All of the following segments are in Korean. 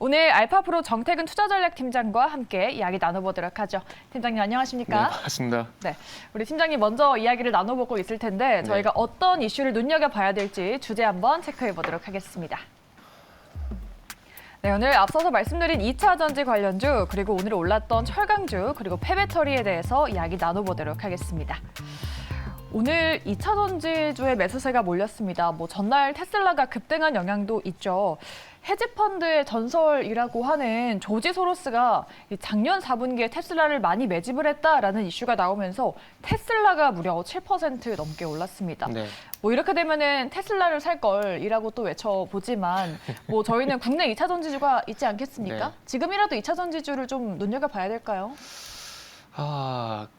오늘 알파프로 정태근 투자전략팀장과 함께 이야기 나눠보도록 하죠. 팀장님 안녕하십니까? 네, 반갑습니다. 네, 우리 팀장님 먼저 이야기를 나눠보고 있을 텐데 저희가 어떤 이슈를 눈여겨봐야 될지 주제 한번 체크해보도록 하겠습니다. 네, 오늘 앞서서 말씀드린 2차 전지 관련주, 그리고 오늘 올랐던 철강주, 그리고 폐배터리에 대해서 이야기 나눠보도록 하겠습니다. 오늘 2차 전지주의 매수세가 몰렸습니다. 전날 테슬라가 급등한 영향도 있죠. 헤지펀드의 전설이라고 하는 조지 소로스가 작년 4분기에 테슬라를 많이 매집을 했다라는 이슈가 나오면서 테슬라가 무려 7% 넘게 올랐습니다. 네. 이렇게 되면은 테슬라를 살 걸이라고 또 외쳐보지만 저희는 국내 2차 전지주가 있지 않겠습니까? 네. 지금이라도 2차 전지주를 좀 눈여겨봐야 될까요?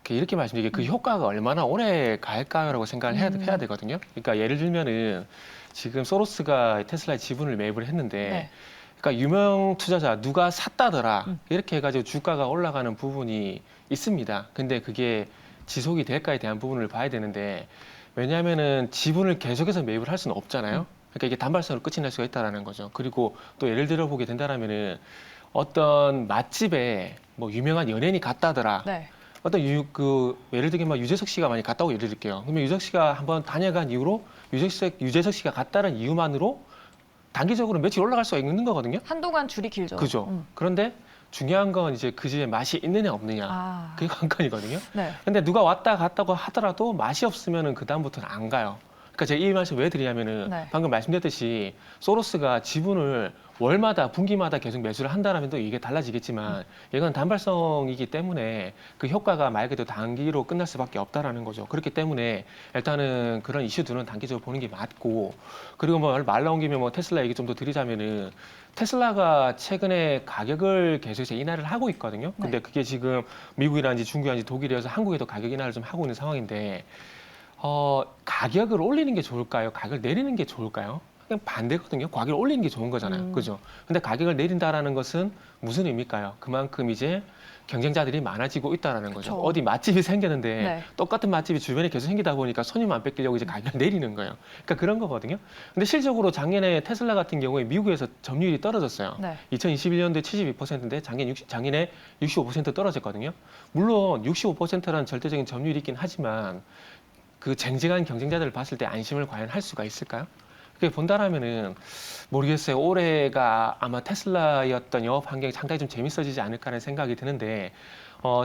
이렇게 말씀드리게 그 효과가 얼마나 오래 갈까요라고 생각을 해야 되거든요. 그러니까 예를 들면은 지금 소로스가 테슬라의 지분을 매입을 했는데, 네. 그러니까 유명 투자자 누가 샀다더라 이렇게 해가지고 주가가 올라가는 부분이 있습니다. 근데 그게 지속이 될까에 대한 부분을 봐야 되는데, 왜냐하면은 지분을 계속해서 매입을 할 수는 없잖아요. 그러니까 이게 단발성으로 끝이 날 수가 있다라는 거죠. 그리고 또 예를 들어 보게 된다라면은 어떤 맛집에 유명한 연예인이 갔다더라. 네. 어떤 예를 들면 유재석 씨가 많이 갔다고 예를 들게요. 그러면 유재석 씨가 한번 다녀간 이후로 유재석 씨가 갔다는 이유만으로 단기적으로 며칠 올라갈 수가 있는 거거든요. 한동안 줄이 길죠. 그죠. 그런데 중요한 건 이제 그 집에 맛이 있느냐 없느냐. 그게 관건이거든요. 네. 근데 누가 왔다 갔다고 하더라도 맛이 없으면은 그다음부터는 안 가요. 그러니까 제가 이 말씀 왜 드리냐면은 네. 방금 말씀드렸듯이 소로스가 지분을 월마다 분기마다 계속 매수를 한다라면 또 이게 달라지겠지만 이건 단발성이기 때문에 그 효과가 말 그대로 단기로 끝날 수밖에 없다라는 거죠. 그렇기 때문에 일단은 그런 이슈들은 단기적으로 보는 게 맞고, 그리고 말 나온 김에 테슬라 얘기 좀 더 드리자면은 테슬라가 최근에 가격을 계속해서 인하를 하고 있거든요. 근데 그게 지금 미국이라든지 중국이라든지 독일에서 한국에도 가격 인하를 좀 하고 있는 상황인데, 가격을 올리는 게 좋을까요? 가격을 내리는 게 좋을까요? 그냥 반대거든요. 가격을 올리는 게 좋은 거잖아요. 그죠? 근데 가격을 내린다라는 것은 무슨 의미일까요? 그만큼 이제 경쟁자들이 많아지고 있다라는 거죠. 그쵸. 어디 맛집이 생겼는데 네. 똑같은 맛집이 주변에 계속 생기다 보니까 손님 안 뺏기려고 이제 가격을 내리는 거예요. 그러니까 그런 거거든요. 근데 실적으로 작년에 테슬라 같은 경우에 미국에서 점유율이 떨어졌어요. 네. 2021년도에 72%인데 작년에 65% 떨어졌거든요. 물론 65%라는 절대적인 점유율이 있긴 하지만 그 쟁쟁한 경쟁자들을 봤을 때 안심을 과연 할 수가 있을까요? 그게 본다라면은 모르겠어요. 올해가 아마 테슬라의 어떤 영업 환경이 상당히 좀 재밌어지지 않을까라는 생각이 드는데,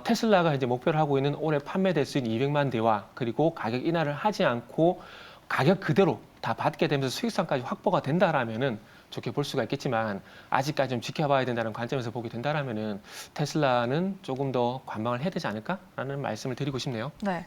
테슬라가 이제 목표를 하고 있는 올해 판매될 수 있는 200만 대와 그리고 가격 인하를 하지 않고 가격 그대로 다 받게 되면서 수익성까지 확보가 된다라면은 좋게 볼 수가 있겠지만, 아직까지 좀 지켜봐야 된다는 관점에서 보게 된다라면은 테슬라는 조금 더 관망을 해야 되지 않을까라는 말씀을 드리고 싶네요. 네.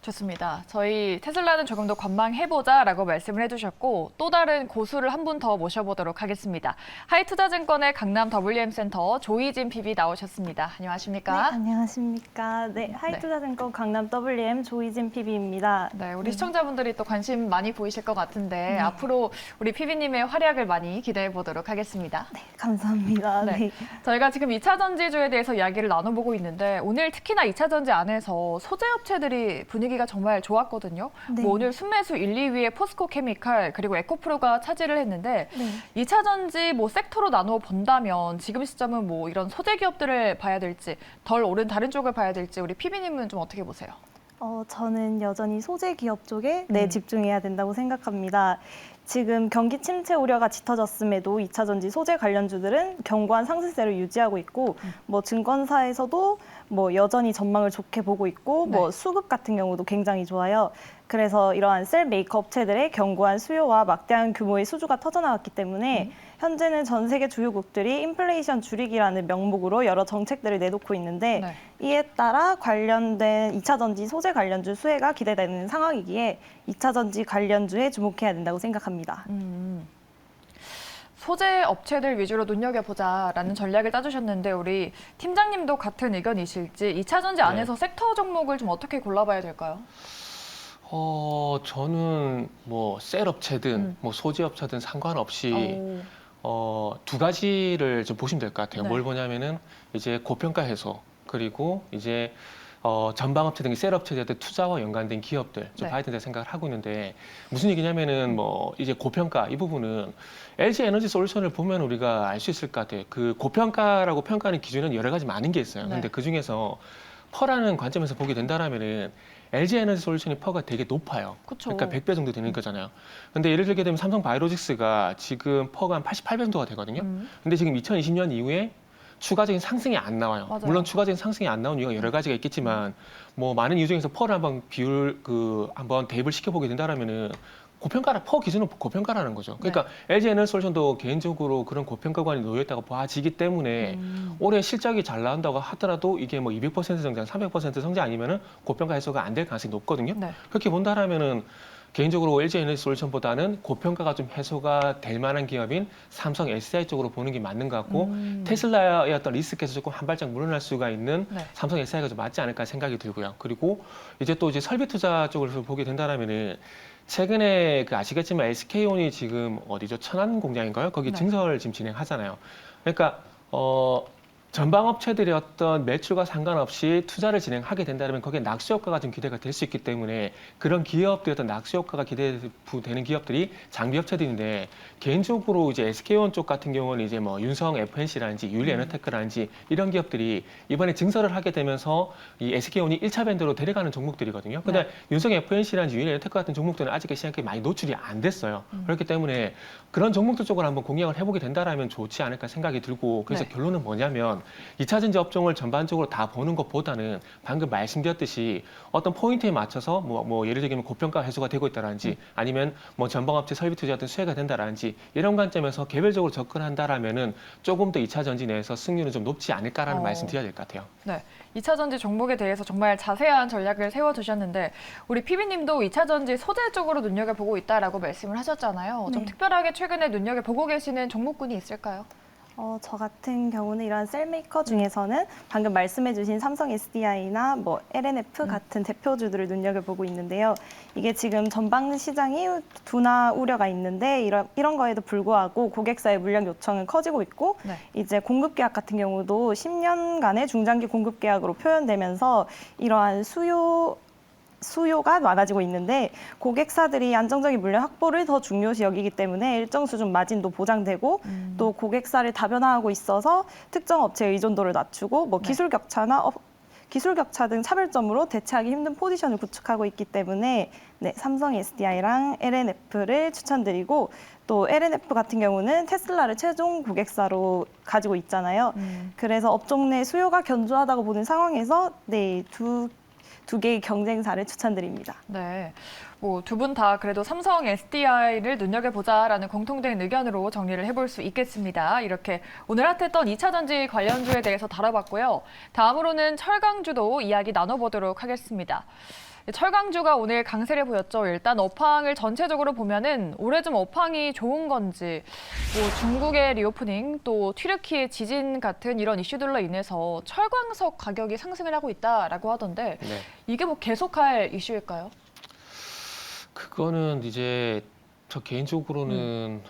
좋습니다. 저희 테슬라는 조금 더 관망해보자라고 말씀을 해주셨고, 또 다른 고수를 한 분 더 모셔보도록 하겠습니다. 하이투자증권의 강남 WM센터 조희진 PB 나오셨습니다. 안녕하십니까? 네, 안녕하십니까. 네, 하이투자증권 강남 WM 조희진 PB입니다. 네, 우리 시청자분들이 또 관심 많이 보이실 것 같은데 앞으로 우리 PB님의 활약을 많이 기대해 보도록 하겠습니다. 네, 감사합니다. 네. 네. 저희가 지금 2차 전지주에 대해서 이야기를 나눠보고 있는데, 오늘 특히나 2차 전지 안에서 소재업체들이 분위기가 정말 좋았거든요. 네. 오늘 순매수 1, 2위에 포스코케미칼 그리고 에코프로가 차지를 했는데, 네. 2차 전지 섹터로 나누어 본다면 지금 시점은 이런 소재 기업들을 봐야 될지, 덜 오른 다른 쪽을 봐야 될지 우리 PB님은 좀 어떻게 보세요? 저는 여전히 소재 기업 쪽에 집중해야 된다고 생각합니다. 지금 경기 침체 우려가 짙어졌음에도 2차 전지 소재 관련주들은 견고한 상승세를 유지하고 있고, 증권사에서도 여전히 전망을 좋게 보고 있고, 수급 같은 경우도 굉장히 좋아요. 그래서 이러한 셀 메이커 업체들의 견고한 수요와 막대한 규모의 수주가 터져나왔기 때문에 현재는 전 세계 주요국들이 인플레이션 줄이기라는 명목으로 여러 정책들을 내놓고 있는데, 이에 따라 관련된 2차 전지 소재 관련주 수혜가 기대되는 상황이기에 2차 전지 관련주에 주목해야 된다고 생각합니다. 소재 업체들 위주로 눈여겨보자라는 전략을 짜주셨는데, 우리 팀장님도 같은 의견이실지 2차 전지 안에서 섹터 종목을 좀 어떻게 골라봐야 될까요? 저는 셀 업체든 소재 업체든 상관없이 두 가지를 좀 보시면 될 것 같아요. 네. 뭘 보냐면은 이제 고평가 해소, 그리고 이제 전방업체 등 셀업체들한테 투자와 연관된 기업들 좀 네. 봐야 된다 생각을 하고 있는데 무슨 얘기냐면은 뭐 이제 고평가 이 부분은 LG 에너지 솔루션을 보면 우리가 알 수 있을 것 같아요. 그 고평가라고 평가하는 기준은 여러 가지 많은 게 있어요. 네. 근데 그 중에서 퍼라는 관점에서 보게 된다라면은 LG 에너지 솔루션의 퍼가 되게 높아요. 그쵸. 그러니까 100배 정도 되는 거잖아요. 근데 예를 들게 되면 삼성 바이오로직스가 지금 퍼가 한 88배 정도가 되거든요. 근데 지금 2020년 이후에 추가적인 상승이 안 나와요. 맞아요. 물론 추가적인 상승이 안 나온 이유가 여러 가지가 있겠지만 뭐 많은 이유 중에서 퍼를 한번 한번 대입을 시켜보게 된다라면은 퍼 기준은 고평가라는 거죠. 그러니까 LG 에너지 솔루션도 개인적으로 그런 고평가관이 놓여 있다고 봐지기 때문에 올해 실적이 잘 나온다고 하더라도 이게 뭐 200% 성장, 300% 성장 아니면은 고평가 해소가 안 될 가능성이 높거든요. 네. 그렇게 본다라면은 개인적으로 LG 에너지 솔루션보다는 고평가가 좀 해소가 될 만한 기업인 삼성 SDI 쪽으로 보는 게 맞는 것 같고 테슬라의 어떤 리스크에서 조금 한 발짝 물러날 수가 있는 네. 삼성 SDI가 좀 맞지 않을까 생각이 들고요. 그리고 이제 설비 투자 쪽으로 보게 된다라면은 최근에 그 아시겠지만 SK온이 지금 어디죠? 천안 공장인가요? 거기 네. 증설 지금 진행하잖아요. 그러니까 전방 업체들의 어떤 매출과 상관없이 투자를 진행하게 된다면 거기에 낙수 효과가 좀 기대가 될 수 있기 때문에 그런 기업들의 어떤 낙수 효과가 기대되는 기업들이 장비 업체들인데 개인적으로 이제 SK온 쪽 같은 경우는 이제 뭐 윤성 FNC라든지 유일 에너테크라든지 이런 기업들이 이번에 증설을 하게 되면서 이 SK온이 1차 밴드로 데려가는 종목들이거든요. 근데 네. 윤성 FNC라든지 유일 에너테크 같은 종목들은 아직 시장에 많이 노출이 안 됐어요. 그렇기 때문에 그런 종목들 쪽으로 한번 공략을 해보게 된다라면 좋지 않을까 생각이 들고 그래서 네. 결론은 뭐냐면 2차 전지 업종을 전반적으로 다 보는 것보다는 방금 말씀드렸듯이 어떤 포인트에 맞춰서 뭐 예를 들면 고평가 해소가 되고 있다라든지 아니면 뭐 전방업체 설비 투자 같은 수혜가 된다라든지 이런 관점에서 개별적으로 접근한다라면은 조금 더 2차 전지 내에서 승률은 좀 높지 않을까라는 말씀 드려야 될 것 같아요. 네. 2차 전지 종목에 대해서 정말 자세한 전략을 세워두셨는데 우리 PB님도 2차 전지 소재 쪽으로 눈여겨보고 있다라고 말씀을 하셨잖아요. 좀 네. 특별하게 최근에 눈여겨보고 계시는 종목군이 있을까요? 저 같은 경우는 이런 셀메이커 중에서는 방금 말씀해주신 삼성 SDI나 뭐 LNF 같은 대표주들을 눈여겨보고 있는데요. 이게 지금 전방 시장이 둔화 우려가 있는데 이런 거에도 불구하고 고객사의 물량 요청은 커지고 있고 네. 이제 공급 계약 같은 경우도 10년간의 중장기 공급 계약으로 표현되면서 이러한 수요가 많아지고 있는데 고객사들이 안정적인 물량 확보를 더 중요시 여기기 때문에 일정 수준 마진도 보장되고 또 고객사를 다변화하고 있어서 특정 업체의 의존도를 낮추고 뭐 네. 기술 격차 등 차별점으로 대체하기 힘든 포지션을 구축하고 있기 때문에 삼성 SDI랑 LNF를 추천드리고 또 LNF 같은 경우는 테슬라를 최종 고객사로 가지고 있잖아요. 그래서 업종 내 수요가 견조하다고 보는 상황에서 두 개의 경쟁사를 추천드립니다. 네. 뭐 두 분 다 그래도 삼성 SDI를 눈여겨보자라는 공통된 의견으로 정리를 해볼 수 있겠습니다. 이렇게 오늘 핫했던 2차 전지 관련주에 대해서 다뤄봤고요. 다음으로는 철강주도 이야기 나눠보도록 하겠습니다. 철강주가 오늘 강세를 보였죠. 일단 업황을 전체적으로 보면은 올해 좀 업황이 좋은 건지 뭐 중국의 리오프닝 또 튀르키의 지진 같은 이런 이슈들로 인해서 철광석 가격이 상승을 하고 있다라고 하던데 네. 이게 뭐 계속할 이슈일까요? 그거는 이제 저 개인적으로는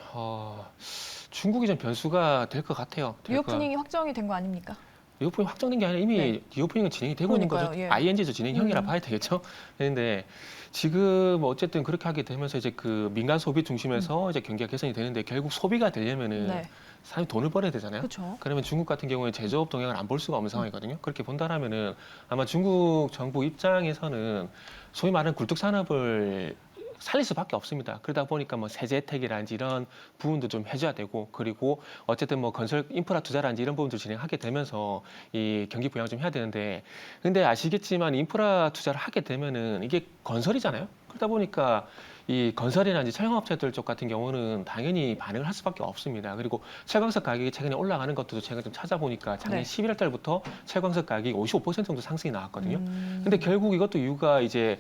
중국이 좀 변수가 될 것 같아요. 리오프닝이 확정이 된 거 아닙니까? 리오프닝 확정된 게 아니라 이미 네. 리오프닝은 진행이 되고 있는 거죠. 그러니까요, 예. ING도 진행형이라 봐야 되겠죠. 그런데 지금 어쨌든 그렇게 하게 되면서 이제 그 민간 소비 중심에서 이제 경기가 개선이 되는데 결국 소비가 되려면은 네. 사람이 돈을 벌어야 되잖아요. 그렇죠. 그러면 중국 같은 경우에 제조업 동향을 안 볼 수가 없는 상황이거든요. 그렇게 본다라면은 아마 중국 정부 입장에서는 소위 말하는 굴뚝 산업을 살릴 수밖에 없습니다. 그러다 보니까 뭐 세제 혜택이라든지 이런 부분도 좀 해줘야 되고 그리고 어쨌든 뭐 건설 인프라 투자라든지 이런 부분도 진행하게 되면서 이 경기 부양 좀 해야 되는데 근데 아시겠지만 인프라 투자를 하게 되면은 이게 건설이잖아요. 그러다 보니까 이 건설이나 철강업체들 쪽 같은 경우는 당연히 반응을 할 수밖에 없습니다. 그리고 철광석 가격이 최근에 올라가는 것도 제가 좀 찾아보니까 작년 네. 11월 달부터 철광석 가격이 55% 정도 상승이 나왔거든요. 근데 결국 이것도 이유가 이제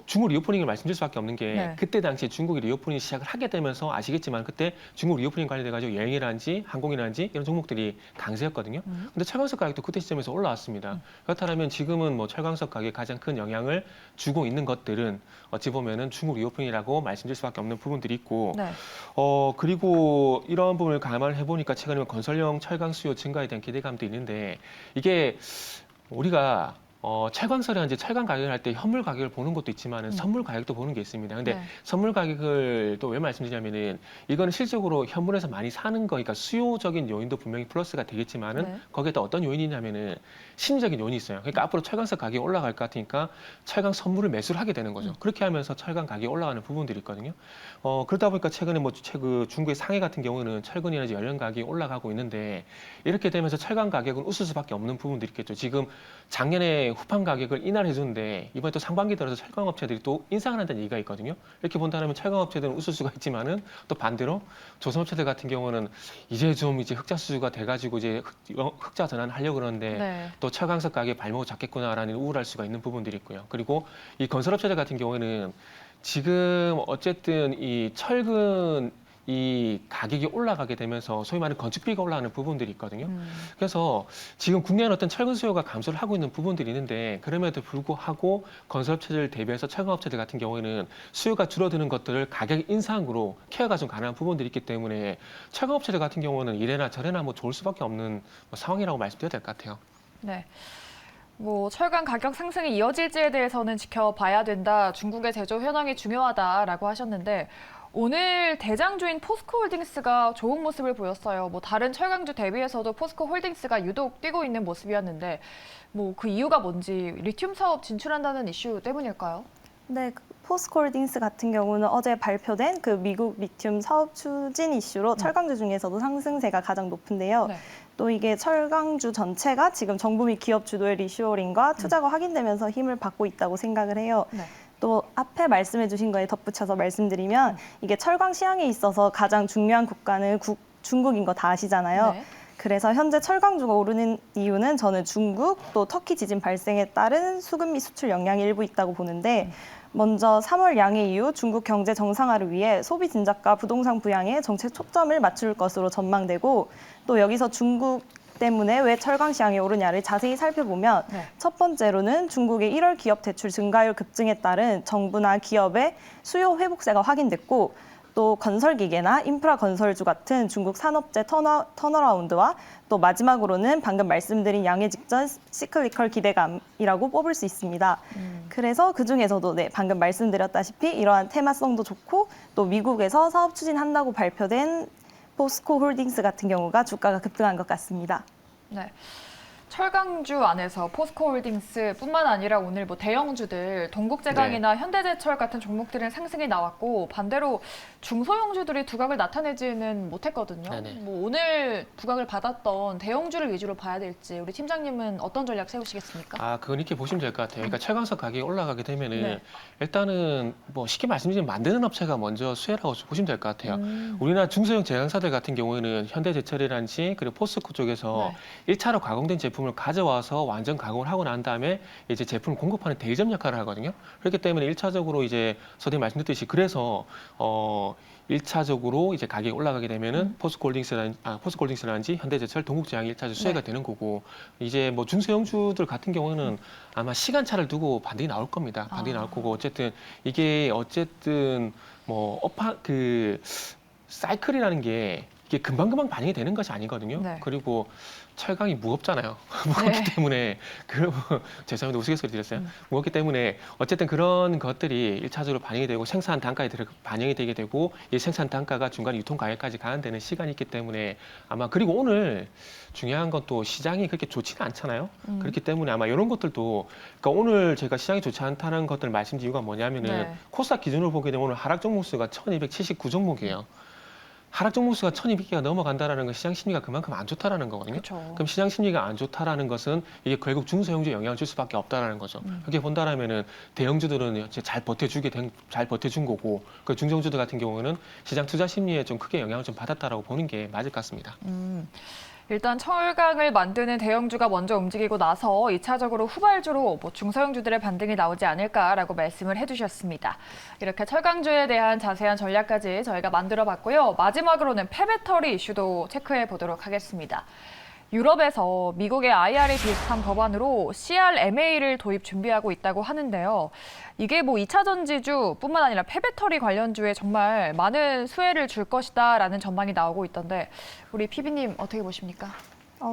중국 리오프닝을 말씀드릴 수밖에 없는 게 네. 그때 당시에 중국이 리오프닝 시작을 하게 되면서 아시겠지만 그때 중국 리오프닝 관련돼가지고 여행이라든지 항공이라든지 이런 종목들이 강세였거든요. 근데 철광석 가격도 그때 시점에서 올라왔습니다. 그렇다면 지금은 뭐 철광석 가격에 가장 큰 영향을 주고 있는 것들은 어찌 보면은 중국 리오프닝이라고 말씀드릴 수밖에 없는 부분들이 있고 네. 그리고 이런 부분을 감안을 해보니까 최근에 건설용 철강 수요 증가에 대한 기대감도 있는데 이게 우리가 철강설이나 이제 철강 가격을 할 때 현물 가격을 보는 것도 있지만은 선물 가격도 보는 게 있습니다. 근데 네. 선물 가격을 또 왜 말씀드리냐면은 이거는 실적으로 현물에서 많이 사는 거니까 수요적인 요인도 분명히 플러스가 되겠지만은 네. 거기에 또 어떤 요인이 있냐면은 심리적인 요인이 있어요. 그러니까 앞으로 철강석 가격이 올라갈 것 같으니까 철강 선물을 매수를 하게 되는 거죠. 그렇게 하면서 철강 가격이 올라가는 부분들이 있거든요. 그러다 보니까 최근에 뭐 중국의 상해 같은 경우는 철근이나 연료 가격이 올라가고 있는데 이렇게 되면서 철강 가격은 웃을 수밖에 없는 부분들이 있겠죠. 지금 작년에 후판 가격을 인하해 주는데 이번에 또 상반기 들어서 철강 업체들이 또 인상을 한다는 얘기가 있거든요. 이렇게 본다면 철강 업체들은 웃을 수가 있지만은 또 반대로 조선 업체들 같은 경우는 이제 흑자 수주가 돼가지고 이제 흑자 전환을 하려고 그러는데 네. 또 철강석 가격에 발목을 잡겠구나라는 우울할 수가 있는 부분들이 있고요. 그리고 이 건설업체들 같은 경우에는 지금 어쨌든 이 철근 이 가격이 올라가게 되면서 소위 말하는 건축비가 올라가는 부분들이 있거든요. 그래서 지금 국내에는 어떤 철근 수요가 감소를 하고 있는 부분들이 있는데 그럼에도 불구하고 건설업체들 대비해서 철강업체들 같은 경우에는 수요가 줄어드는 것들을 가격 인상으로 케어가 좀 가능한 부분들이 있기 때문에 철강업체들 같은 경우는 이래나 저래나 뭐 좋을 수밖에 없는 상황이라고 말씀드려야 될 것 같아요. 네. 뭐 철강 가격 상승이 이어질지에 대해서는 지켜봐야 된다. 중국의 제조 현황이 중요하다라고 하셨는데 오늘 대장주인 포스코홀딩스가 좋은 모습을 보였어요. 뭐 다른 철강주 대비해서도 포스코홀딩스가 유독 뛰고 있는 모습이었는데 뭐 그 이유가 뭔지 리튬 사업 진출한다는 이슈 때문일까요? 네, 포스코홀딩스 같은 경우는 어제 발표된 그 미국 리튬 사업 추진 이슈로 철강주 중에서도 상승세가 가장 높은데요. 네. 또 이게 철강주 전체가 지금 정부 및 기업 주도의 리쇼어링과 투자가 확인되면서 힘을 받고 있다고 생각을 해요. 네. 또 앞에 말씀해 주신 거에 덧붙여서 말씀드리면 이게 철강 시황에 있어서 가장 중요한 국가는 중국인 거 다 아시잖아요. 네. 그래서 현재 철강주가 오르는 이유는 저는 중국 또 터키 지진 발생에 따른 수급 및 수출 영향이 일부 있다고 보는데 먼저 3월 양해 이후 중국 경제 정상화를 위해 소비 진작과 부동산 부양에 정책 초점을 맞출 것으로 전망되고 또 여기서 중국 때문에 왜 철강 시황이 오르냐를 자세히 살펴보면 네. 첫 번째로는 중국의 1월 기업 대출 증가율 급증에 따른 정부나 기업의 수요 회복세가 확인됐고 또 건설기계나 인프라 건설주 같은 중국 산업재 턴어라운드와 또 마지막으로는 방금 말씀드린 양해 직전 시클리컬 기대감이라고 뽑을 수 있습니다. 그래서 그중에서도 네, 방금 말씀드렸다시피 이러한 테마성도 좋고 또 미국에서 사업 추진한다고 발표된 포스코 홀딩스 같은 경우가 주가가 급등한 것 같습니다. 네. 철강주 안에서 포스코홀딩스뿐만 아니라 오늘 뭐 대형주들 동국제강이나 현대제철 같은 종목들은 상승이 나왔고 반대로 중소형주들이 두각을 나타내지는 못했거든요. 네네. 뭐 오늘 부각을 받았던 대형주를 위주로 봐야 될지 우리 팀장님은 어떤 전략 세우시겠습니까? 그건 이렇게 보시면 될 것 같아요. 그러니까 철강석 가격이 올라가게 되면은 네. 일단은 뭐 쉽게 말씀드리면 만드는 업체가 먼저 수혜라고 보시면 될 것 같아요. 우리나라 중소형 제강사들 같은 경우에는 현대제철이라든지 그리고 포스코 쪽에서 네. 1차로 가공된 제품을 가져와서 완전 가공을 하고 난 다음에 이제 제품을 공급하는 대리점 역할을 하거든요. 그렇기 때문에 1차적으로 이제 선생님 말씀드렸듯이 그래서 1차적으로 이제 가격이 올라가게 되면은 포스코홀딩스라든지 현대제철, 동국제약이 1차적 수혜가 네. 되는 거고 이제 뭐 중소형주들 같은 경우는 아마 시간차를 두고 반등이 나올 겁니다. 반등이 나올 거고 어쨌든 이게 뭐 사이클이라는 게 이게 금방금방 반영이 되는 것이 아니거든요. 네. 그리고 철강이 무겁잖아요. 무겁기 때문에 죄송합니다. 우스갯소리 드렸어요. 무겁기 때문에 어쨌든 그런 것들이 1차적으로 반영이 되고 생산 단가에 반영이 되게 되고 이 생산 단가가 중간 유통 가격까지 가는 데는 시간이 있기 때문에 아마 그리고 오늘 중요한 건 또 시장이 그렇게 좋지는 않잖아요. 그렇기 때문에 아마 이런 것들도 그러니까 오늘 제가 시장이 좋지 않다는 것들을 말씀드린 이유가 뭐냐면은 네. 코스닥 기준으로 보게 되면 오늘 하락 종목 수가 1279 종목이에요. 하락 종목 수가 1200개가 넘어간다는 건 시장 심리가 그만큼 안 좋다라는 거거든요. 그렇죠. 그럼 시장 심리가 안 좋다라는 것은 이게 결국 중소형주에 영향을 줄 수밖에 없다라는 거죠. 그렇게 본다라면은 대형주들은 잘 버텨준 거고 그 중소형주들 같은 경우는 시장 투자 심리에 좀 크게 영향을 좀 받았다라고 보는 게 맞을 것 같습니다. 일단 철강을 만드는 대형주가 먼저 움직이고 나서 2차적으로 후발주로 뭐 중소형주들의 반등이 나오지 않을까라고 말씀을 해주셨습니다. 이렇게 철강주에 대한 자세한 전략까지 저희가 만들어봤고요. 마지막으로는 폐배터리 이슈도 체크해 보도록 하겠습니다. 유럽에서 미국의 IRA 비슷한 법안으로 CRMA를 도입 준비하고 있다고 하는데요. 이게 뭐 2차 전지주뿐만 아니라 폐배터리 관련주에 정말 많은 수혜를 줄 것이다라는 전망이 나오고 있던데 우리 PB님 어떻게 보십니까?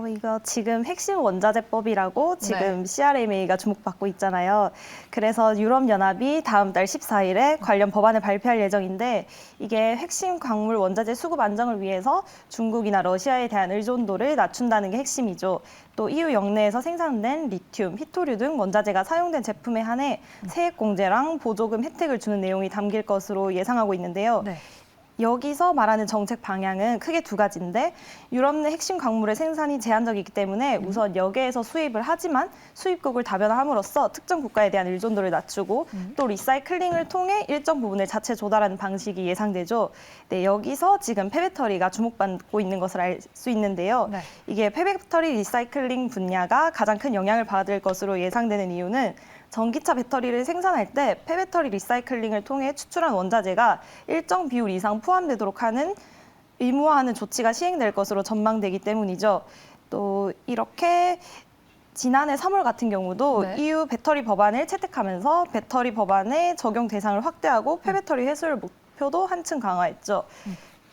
이거 지금 핵심 원자재법이라고 지금 CRMA가 주목받고 있잖아요. 그래서 유럽연합이 다음 달 14일에 관련 법안을 발표할 예정인데 이게 핵심 광물 원자재 수급 안정을 위해서 중국이나 러시아에 대한 의존도를 낮춘다는 게 핵심이죠. 또 EU 영내에서 생산된 리튬, 히토류 등 원자재가 사용된 제품에 한해 세액 공제랑 보조금 혜택을 주는 내용이 담길 것으로 예상하고 있는데요. 네. 여기서 말하는 정책 방향은 크게 두 가지인데 유럽 내 핵심 광물의 생산이 제한적이기 때문에 우선 여기에서 수입을 하지만 수입국을 다변화함으로써 특정 국가에 대한 의존도를 낮추고 또 리사이클링을 통해 일정 부분을 자체 조달하는 방식이 예상되죠. 네, 여기서 지금 폐배터리가 주목받고 있는 것을 알 수 있는데요. 네. 이게 폐배터리 리사이클링 분야가 가장 큰 영향을 받을 것으로 예상되는 이유는 전기차 배터리를 생산할 때 폐배터리 리사이클링을 통해 추출한 원자재가 일정 비율 이상 포함되도록 하는 의무화하는 조치가 시행될 것으로 전망되기 때문이죠. 또 이렇게 지난해 3월 같은 경우도 네. EU 배터리 법안을 채택하면서 배터리 법안의 적용 대상을 확대하고 폐배터리 회수율 목표도 한층 강화했죠.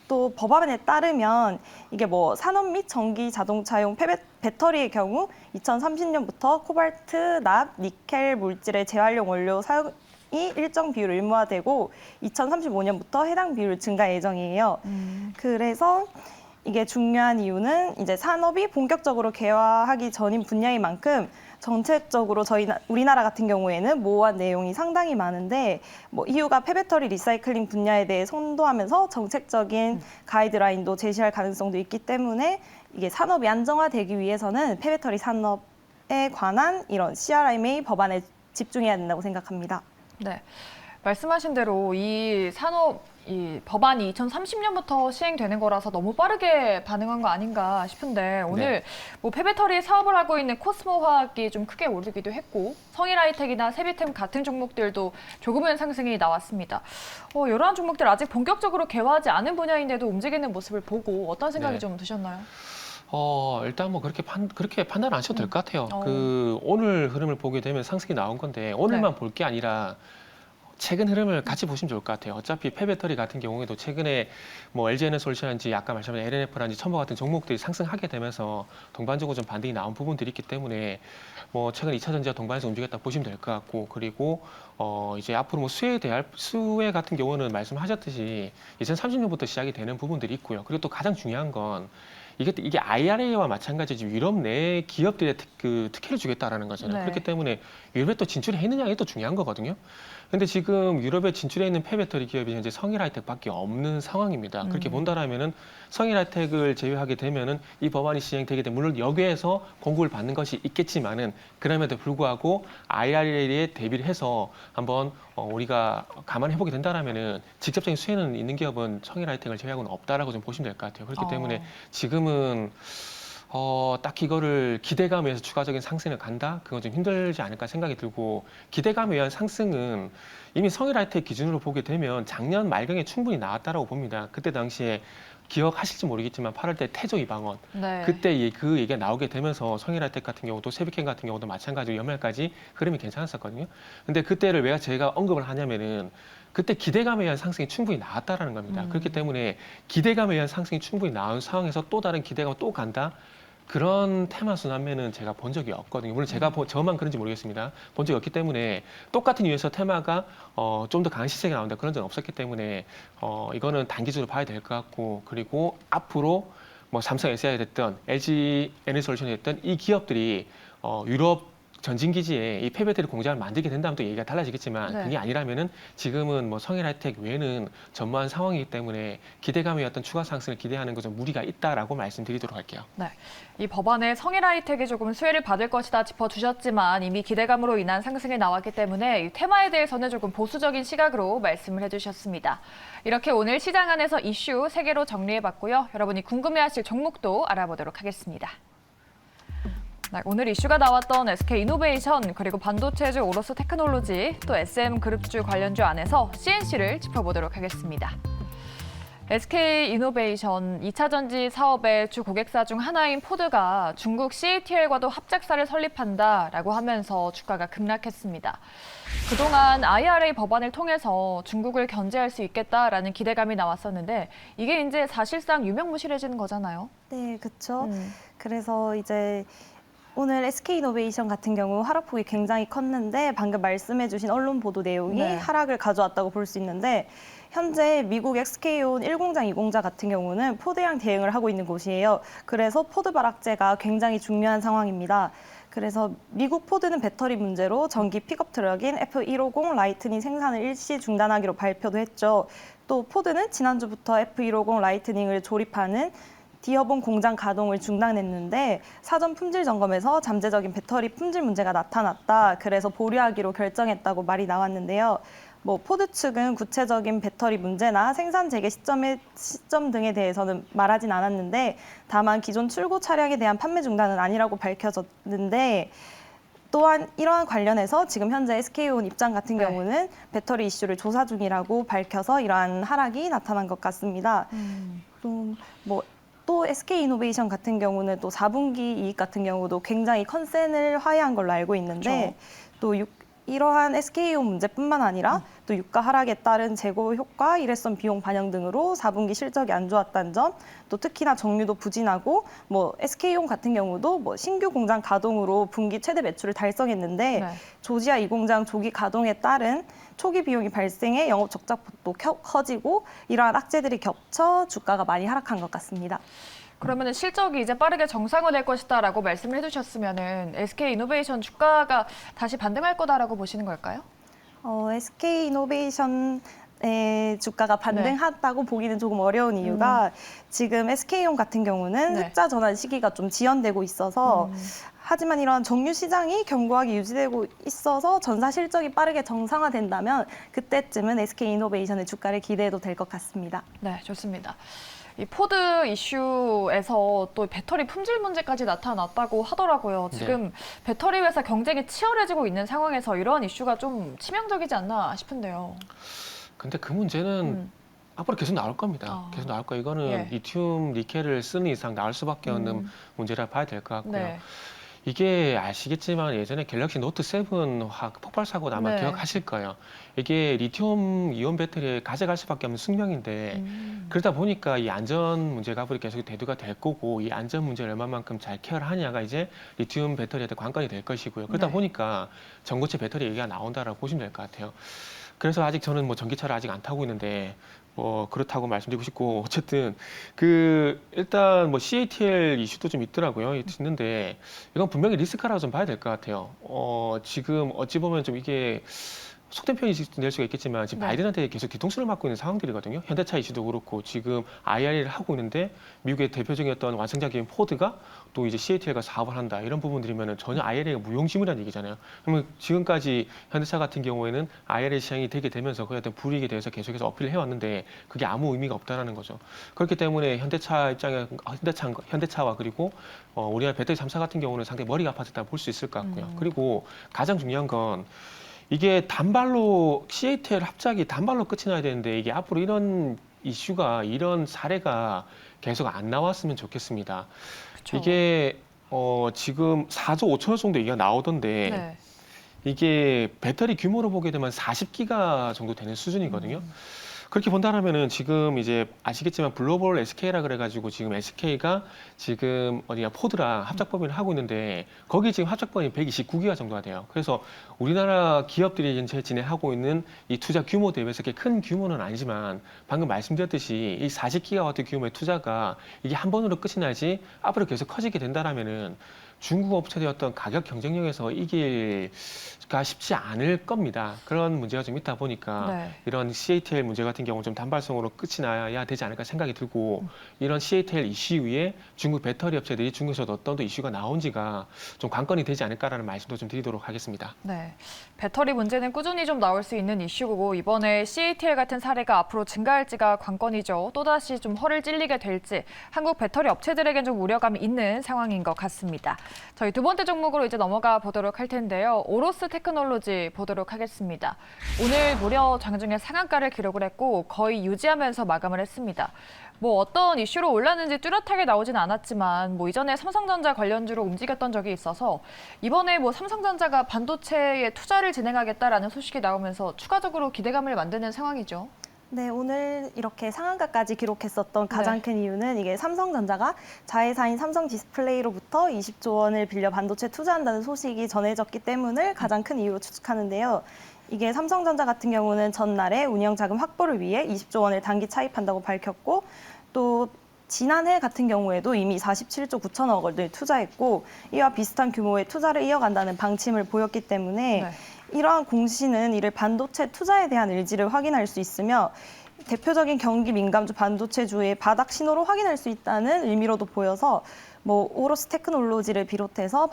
또 법안에 따르면 이게 뭐 산업 및 전기 자동차용 배터리의 경우 2030년부터 코발트, 납, 니켈 물질의 재활용 원료 사용이 일정 비율 의무화되고 2035년부터 해당 비율 증가 예정이에요. 그래서 이게 중요한 이유는 이제 산업이 본격적으로 개화하기 전인 분야인 만큼 정책적으로 우리나라 같은 경우에는 모호한 내용이 상당히 많은데 뭐 EU가 폐배터리 리사이클링 분야에 대해 선도하면서 정책적인 가이드라인도 제시할 가능성도 있기 때문에 이게 산업이 안정화되기 위해서는 폐배터리 산업에 관한 이런 CRMA 법안에 집중해야 된다고 생각합니다. 네. 말씀하신 대로 이 법안이 2030년부터 시행되는 거라서 너무 빠르게 반응한 거 아닌가 싶은데 오늘 뭐 폐배터리 사업을 하고 있는 코스모 화학이 좀 크게 오르기도 했고 성일하이텍이나 세비템 같은 종목들도 조금은 상승이 나왔습니다. 이러한 종목들 아직 본격적으로 개화하지 않은 분야인데도 움직이는 모습을 보고 어떤 생각이 좀 드셨나요? 일단 뭐 그렇게 판단 안 하셔도 될 것 같아요. 오늘 흐름을 보게 되면 상승이 나온 건데 오늘만 볼 게 아니라 최근 흐름을 같이 보시면 좋을 것 같아요. 어차피 폐배터리 같은 경우에도 최근에 뭐 LG에너솔루션인지 아까 말씀하신 LNF라든지 첨보 같은 종목들이 상승하게 되면서 동반적으로 좀 반등이 나온 부분들이 있기 때문에 뭐 최근 2차 전지가 동반해서 움직였다 보시면 될 것 같고 그리고 이제 앞으로 뭐 수혜 같은 경우는 말씀하셨듯이 2030년부터 시작이 되는 부분들이 있고요. 그리고 또 가장 중요한 건 이게 IRA와 마찬가지지 유럽 내 기업들의 특혜를 주겠다라는 거잖아요. 네. 그렇기 때문에 유럽에 또 진출해 있느냐 이게 또 중요한 거거든요. 근데 지금 유럽에 진출해 있는 폐배터리 기업이 현재 성일하이텍밖에 없는 상황입니다. 그렇게 본다라면은 성일하이텍을 제외하게 되면은 이 법안이 시행되게 되면 물론 여기에서 공급을 받는 것이 있겠지만은 그럼에도 불구하고 IRA에 대비를 해서 한번 우리가 감안해 보게 된다라면은 직접적인 수혜는 있는 기업은 성일하이텍을 제외하고는 없다라고 좀 보시면 될 것 같아요. 그렇기 때문에 지금은 딱 이거를 기대감에 의해서 추가적인 상승을 간다? 그건 좀 힘들지 않을까 생각이 들고 기대감에 의한 상승은 이미 성일하이텍 기준으로 보게 되면 작년 말경에 충분히 나왔다라고 봅니다. 그때 당시에 기억하실지 모르겠지만 8월 때 태조 이방원 그때 그 얘기가 나오게 되면서 성일하이텍 같은 경우도 세비캠 같은 경우도 마찬가지로 연말까지 흐름이 괜찮았었거든요. 근데 그때를 왜 제가 언급을 하냐면은 그때 기대감에 의한 상승이 충분히 나왔다라는 겁니다. 그렇기 때문에 기대감에 의한 상승이 충분히 나온 상황에서 또 다른 기대감을 또 간다? 그런 테마 순환매는 제가 본 적이 없거든요. 물론 저만 그런지 모르겠습니다. 본 적이 없기 때문에 똑같은 이유에서 테마가 좀 더 강한 시세가 나온다 그런 적은 없었기 때문에 이거는 단기적으로 봐야 될 것 같고 그리고 앞으로 뭐 삼성 SDI가 됐든 LG 에너지솔루션이 됐든 이 기업들이 유럽 전진기지에 이 폐배터리 공장을 만들게 된다면 또 얘기가 달라지겠지만 그게 아니라면은 지금은 뭐 성일하이텍 외에는 전무한 상황이기 때문에 기대감의 어떤 추가 상승을 기대하는 것은 무리가 있다라고 말씀드리도록 할게요. 네, 이 법안에 성일하이텍이 조금 수혜를 받을 것이다 짚어주셨지만 이미 기대감으로 인한 상승이 나왔기 때문에 이 테마에 대해서는 조금 보수적인 시각으로 말씀을 해주셨습니다. 이렇게 오늘 시장 안에서 이슈 3개로 정리해봤고요. 여러분이 궁금해하실 종목도 알아보도록 하겠습니다. 네, 오늘 이슈가 나왔던 SK이노베이션 그리고 반도체주 오로스 테크놀로지 또 SM그룹주 관련주 안에서 CNC를 짚어보도록 하겠습니다. SK이노베이션 2차 전지 사업의 주 고객사 중 하나인 포드가 중국 CATL과도 합작사를 설립한다라고 하면서 주가가 급락했습니다. 그동안 IRA 법안을 통해서 중국을 견제할 수 있겠다라는 기대감이 나왔었는데 이게 이제 사실상 유명무실해지는 거잖아요. 네, 그렇죠. 그래서 이제 오늘 SK이노베이션 같은 경우 하락폭이 굉장히 컸는데 방금 말씀해주신 언론 보도 내용이 네. 하락을 가져왔다고 볼 수 있는데 현재 미국 SK온 1공장, 2공장 같은 경우는 포드랑 대응을 하고 있는 곳이에요. 그래서 포드 발악제가 굉장히 중요한 상황입니다. 그래서 미국 포드는 배터리 문제로 전기 픽업 트럭인 F150 라이트닝 생산을 일시 중단하기로 발표도 했죠. 또 포드는 지난주부터 F150 라이트닝을 조립하는 디어본 공장 가동을 중단했는데 사전 품질 점검에서 잠재적인 배터리 품질 문제가 나타났다. 그래서 보류하기로 결정했다고 말이 나왔는데요. 포드 측은 구체적인 배터리 문제나 생산 재개 시점 등에 대해서는 말하진 않았는데 다만 기존 출고 차량에 대한 판매 중단은 아니라고 밝혀졌는데 또한 이러한 관련해서 지금 현재 SK온 입장 같은 네. 경우는 배터리 이슈를 조사 중이라고 밝혀서 이러한 하락이 나타난 것 같습니다. 또 SK이노베이션 같은 경우는 또 4분기 이익 같은 경우도 굉장히 컨센을 화해한 걸로 알고 있는데 또 이러한 SK온 문제뿐만 아니라 또 유가 하락에 따른 재고 효과, 일회성 비용 반영 등으로 4분기 실적이 안 좋았다는 점, 또 특히나 정유도 부진하고 SK온 같은 경우도 신규 공장 가동으로 분기 최대 매출을 달성했는데 네. 조지아 2공장 조기 가동에 따른 초기 비용이 발생해 영업 적자폭도 커지고 이러한 악재들이 겹쳐 주가가 많이 하락한 것 같습니다. 그러면 실적이 이제 빠르게 정상화될 것이다라고 말씀을 해주셨으면은 SK이노베이션 주가가 다시 반등할 거다라고 보시는 걸까요? SK이노베이션의 주가가 반등했다고 보기는 조금 어려운 이유가 지금 SK온 같은 경우는 네. 흑자 전환 시기가 좀 지연되고 있어서 하지만 이런 정유 시장이 견고하게 유지되고 있어서 전사 실적이 빠르게 정상화된다면 그때쯤은 SK이노베이션의 주가를 기대해도 될 것 같습니다. 네, 좋습니다. 이 포드 이슈에서 또 배터리 품질 문제까지 나타났다고 하더라고요. 지금 배터리 회사 경쟁이 치열해지고 있는 상황에서 이러한 이슈가 좀 치명적이지 않나 싶은데요. 근데 그 문제는 앞으로 계속 나올 겁니다. 계속 나올 거예요. 이거는 예. 리튬 니켈을 쓰는 이상 나올 수밖에 없는 문제라 봐야 될 것 같고요. 네. 이게 아시겠지만 예전에 갤럭시 노트 7 폭발 사고 아마 네. 기억하실 거예요. 이게 리튬 이온 배터리에 가져갈 수밖에 없는 숙명인데 그러다 보니까 이 안전 문제가 앞으로 계속 대두가 될 거고 이 안전 문제를 얼마만큼 잘 케어를 하냐가 이제 리튬 배터리한테 관건이 될 것이고요. 그러다 네. 보니까 전고체 배터리 얘기가 나온다라고 보시면 될 것 같아요. 그래서 아직 저는 전기차를 아직 안 타고 있는데 그렇다고 말씀드리고 싶고 어쨌든 일단 CATL 이슈도 좀 있더라고요. 있는데 이건 분명히 리스크라고 좀 봐야 될 것 같아요. 지금 어찌 보면 좀 이게 속된 표현이 될 수가 있겠지만 지금 네. 바이든한테 계속 뒤통수를 맞고 있는 상황들이거든요. 현대차 이슈도 그렇고 지금 IRA를 하고 있는데 미국의 대표적이었던 완성자기인 포드가 또 이제 CATL과 사업을 한다 이런 부분들이면 전혀 IRA가 무용지물이라는 얘기잖아요. 그러면 지금까지 현대차 같은 경우에는 IRA 시행이 되게 되면서 그에 대한 불이익에 대해서 계속해서 어필을 해왔는데 그게 아무 의미가 없다라는 거죠. 그렇기 때문에 현대차와 그리고 우리나라 배터리 3사 같은 경우는 상당히 머리가 아파졌다고 볼 수 있을 것 같고요. 그리고 가장 중요한 건 이게 단발로 CATL 합작이 단발로 끝이 나야 되는데 이게 앞으로 이런 이슈가 이런 사례가 계속 안 나왔으면 좋겠습니다. 그쵸. 이게 지금 4조 5천억 정도 얘기가 나오던데 네. 이게 배터리 규모로 보게 되면 40기가 정도 되는 수준이거든요. 그렇게 본다면은 지금 이제 아시겠지만 글로벌 SK라 그래가지고 지금 SK가 지금 포드랑 합작 법인을 하고 있는데 거기 지금 합작 법인이 129기가 정도가 돼요. 그래서 우리나라 기업들이 현재 진행하고 있는 이 투자 규모 대비해서 그렇게 큰 규모는 아니지만 방금 말씀드렸듯이 이 40기가와트 규모의 투자가 이게 한 번으로 끝이 나지 앞으로 계속 커지게 된다라면은 중국 업체들의 어떤 가격 경쟁력에서 이기가 쉽지 않을 겁니다. 그런 문제가 좀 있다 보니까 네. 이런 CATL 문제 같은 경우는 좀 단발성으로 끝이 나야 되지 않을까 생각이 들고 이런 CATL 이슈 이후에 중국 배터리 업체들이 중국에서도 어떤 또 이슈가 나온지가 좀 관건이 되지 않을까라는 말씀도 좀 드리도록 하겠습니다. 네. 배터리 문제는 꾸준히 좀 나올 수 있는 이슈고 이번에 CATL 같은 사례가 앞으로 증가할지가 관건이죠. 또다시 좀 허를 찔리게 될지 한국 배터리 업체들에겐 좀 우려감이 있는 상황인 것 같습니다. 저희 두 번째 종목으로 이제 넘어가 보도록 할 텐데요. 오로스 테크놀로지 보도록 하겠습니다. 오늘 무려 장중에 상한가를 기록을 했고 거의 유지하면서 마감을 했습니다. 어떤 이슈로 올랐는지 뚜렷하게 나오진 않았지만 이전에 삼성전자 관련주로 움직였던 적이 있어서 이번에 삼성전자가 반도체에 투자를 진행하겠다라는 소식이 나오면서 추가적으로 기대감을 만드는 상황이죠. 네, 오늘 이렇게 상한가까지 기록했었던 가장 큰 이유는 이게 삼성전자가 자회사인 삼성디스플레이로부터 20조 원을 빌려 반도체 투자한다는 소식이 전해졌기 때문을 가장 큰 이유로 추측하는데요. 이게 삼성전자 같은 경우는 전날에 운영자금 확보를 위해 20조 원을 단기 차입한다고 밝혔고 또 지난해 같은 경우에도 이미 47조 9천억 원을 투자했고 이와 비슷한 규모의 투자를 이어간다는 방침을 보였기 때문에 네. 이러한 공시는 이를 반도체 투자에 대한 의지를 확인할 수 있으며 대표적인 경기 민감주 반도체주의 바닥 신호로 확인할 수 있다는 의미로도 보여서 뭐 오로스 테크놀로지를 비롯해서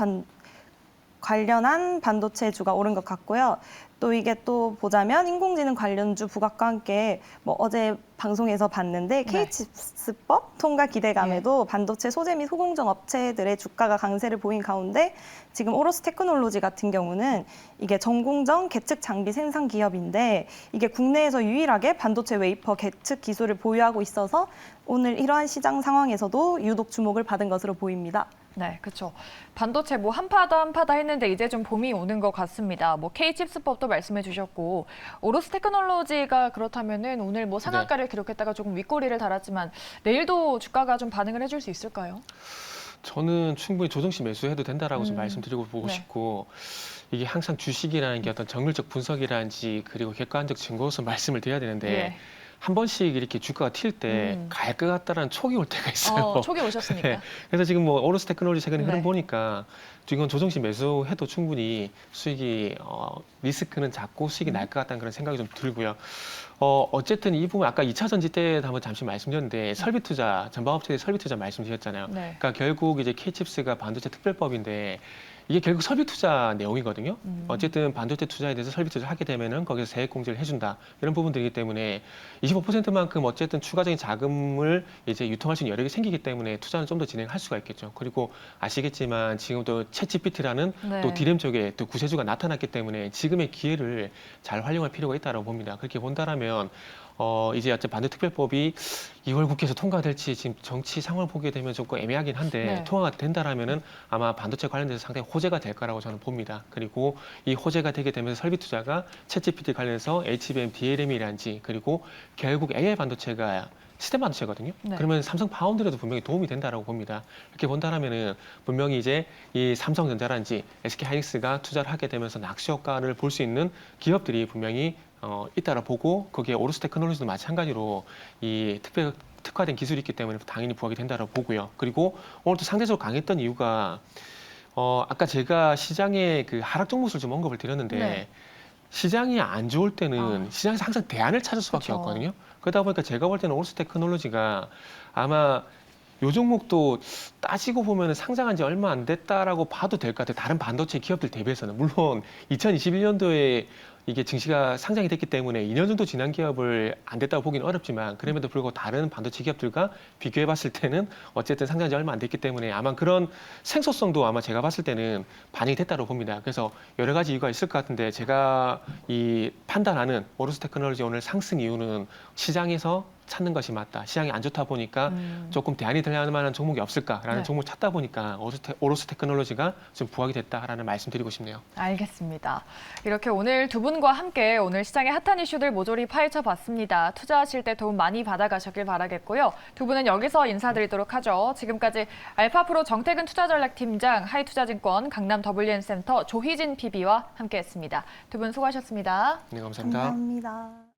관련한 반도체주가 오른 것 같고요. 또 이게 또 보자면 인공지능 관련주 부각과 함께 뭐 어제 방송에서 봤는데 K칩스법 통과 기대감에도 반도체 소재 및 소공정 업체들의 주가가 강세를 보인 가운데 지금 오로스 테크놀로지 같은 경우는 이게 전공정 계측 장비 생산 기업인데 이게 국내에서 유일하게 반도체 웨이퍼 계측 기술을 보유하고 있어서 오늘 이러한 시장 상황에서도 유독 주목을 받은 것으로 보입니다. 네, 그렇죠. 반도체 뭐 한파다 했는데 이제 좀 봄이 오는 것 같습니다. 뭐 K칩스법도 말씀해 주셨고 오로스 테크놀로지가 그렇다면은 오늘 뭐 상한가를 기록했다가 조금 윗꼬리를 달았지만 내일도 주가가 좀 반응을 해줄 수 있을까요? 저는 충분히 조정시 매수해도 된다라고 좀 말씀드리고 보고 네. 싶고 이게 항상 주식이라는 게 어떤 정밀적 분석이라든지 그리고 객관적 증거로서 말씀을 드려야 되는데 예. 한 번씩 이렇게 주가가 튈 때 갈 것 같다라는 촉이 올 때가 있어요. 초기 오셨으니까. 네. 그래서 지금 뭐 오로스 테크놀로지 최근에 흐름 네. 보니까 지금 조정시 매수해도 충분히 수익이 리스크는 작고 수익이 날 것 같다는 그런 생각이 좀 들고요. 어쨌든 이 부분 아까 2차 전지 때 한번 잠시 말씀드렸는데 설비 투자 전방업체의 설비 투자 말씀드렸잖아요. 네. 그러니까 결국 이제 K칩스가 반도체 특별법인데 이게 결국 설비 투자 내용이거든요. 어쨌든 반도체 투자에 대해서 설비 투자를 하게 되면은 거기서 세액 공제를 해준다 이런 부분들이기 때문에 25%만큼 어쨌든 추가적인 자금을 이제 유통할 수 있는 여력이 생기기 때문에 투자는 좀 더 진행할 수가 있겠죠. 그리고 아시겠지만 지금 또 챗GPT라는 네. 또 디램 쪽에 또 구세주가 나타났기 때문에 지금의 기회를 잘 활용할 필요가 있다고 봅니다. 그렇게 본다라면 이제 어쨌든 반도체 특별법이 2월 국회에서 통과될지 지금 정치 상황을 보게 되면 조금 애매하긴 한데 네. 통과가 된다라면은 아마 반도체 관련돼서 상당히 호재가 될 거라고 저는 봅니다. 그리고 이 호재가 되게 되면서 설비 투자가 챗GPT 관련해서 HBM, DRAM이란지 그리고 결국 AI 반도체가 시스템 반도체거든요. 네. 그러면 삼성 파운드에도 분명히 도움이 된다라고 봅니다. 이렇게 본다라면은 분명히 이제 이 삼성전자란지 SK 하이닉스가 투자를 하게 되면서 낚시 효과를 볼 수 있는 기업들이 분명히 있다라 보고 거기에 오로스 테크놀로지도 마찬가지로 이 특화된 기술이 있기 때문에 당연히 부각이 된다라고 보고요. 그리고 오늘 또 상대적으로 강했던 이유가 아까 제가 시장의 그 하락 종목을 좀 언급을 드렸는데 네. 시장이 안 좋을 때는 시장에서 항상 대안을 찾을 수밖에 그쵸. 없거든요. 그러다 보니까 제가 볼 때는 오로스 테크놀로지가 아마 요 종목도 따지고 보면 상장한 지 얼마 안 됐다라고 봐도 될 것 같아요. 다른 반도체 기업들 대비해서는. 물론 2021년도에 이게 증시가 상장이 됐기 때문에 2년 정도 지난 기업을 안 됐다고 보기는 어렵지만 그럼에도 불구하고 다른 반도체 기업들과 비교해 봤을 때는 어쨌든 상장한 지 얼마 안 됐기 때문에 아마 그런 생소성도 아마 제가 봤을 때는 반영이 됐다고 봅니다. 그래서 여러 가지 이유가 있을 것 같은데 제가 이 판단하는 오로스 테크놀로지 오늘 상승 이유는 시장에서 찾는 것이 맞다. 시장이 안 좋다 보니까 조금 대안이 될 만한 종목이 없을까라는 네. 종목을 찾다 보니까 오로스 테크놀로지가 좀 부각이 됐다라는 말씀드리고 싶네요. 알겠습니다. 이렇게 오늘 두 분과 함께 오늘 시장의 핫한 이슈들 모조리 파헤쳐 봤습니다. 투자하실 때 도움 많이 받아가셨길 바라겠고요. 두 분은 여기서 인사드리도록 하죠. 지금까지 알파프로 정태근 투자전략팀장, 하이투자증권 강남 WN센터 조희진 PB와 함께했습니다. 두 분 수고하셨습니다. 네, 감사합니다. 감사합니다.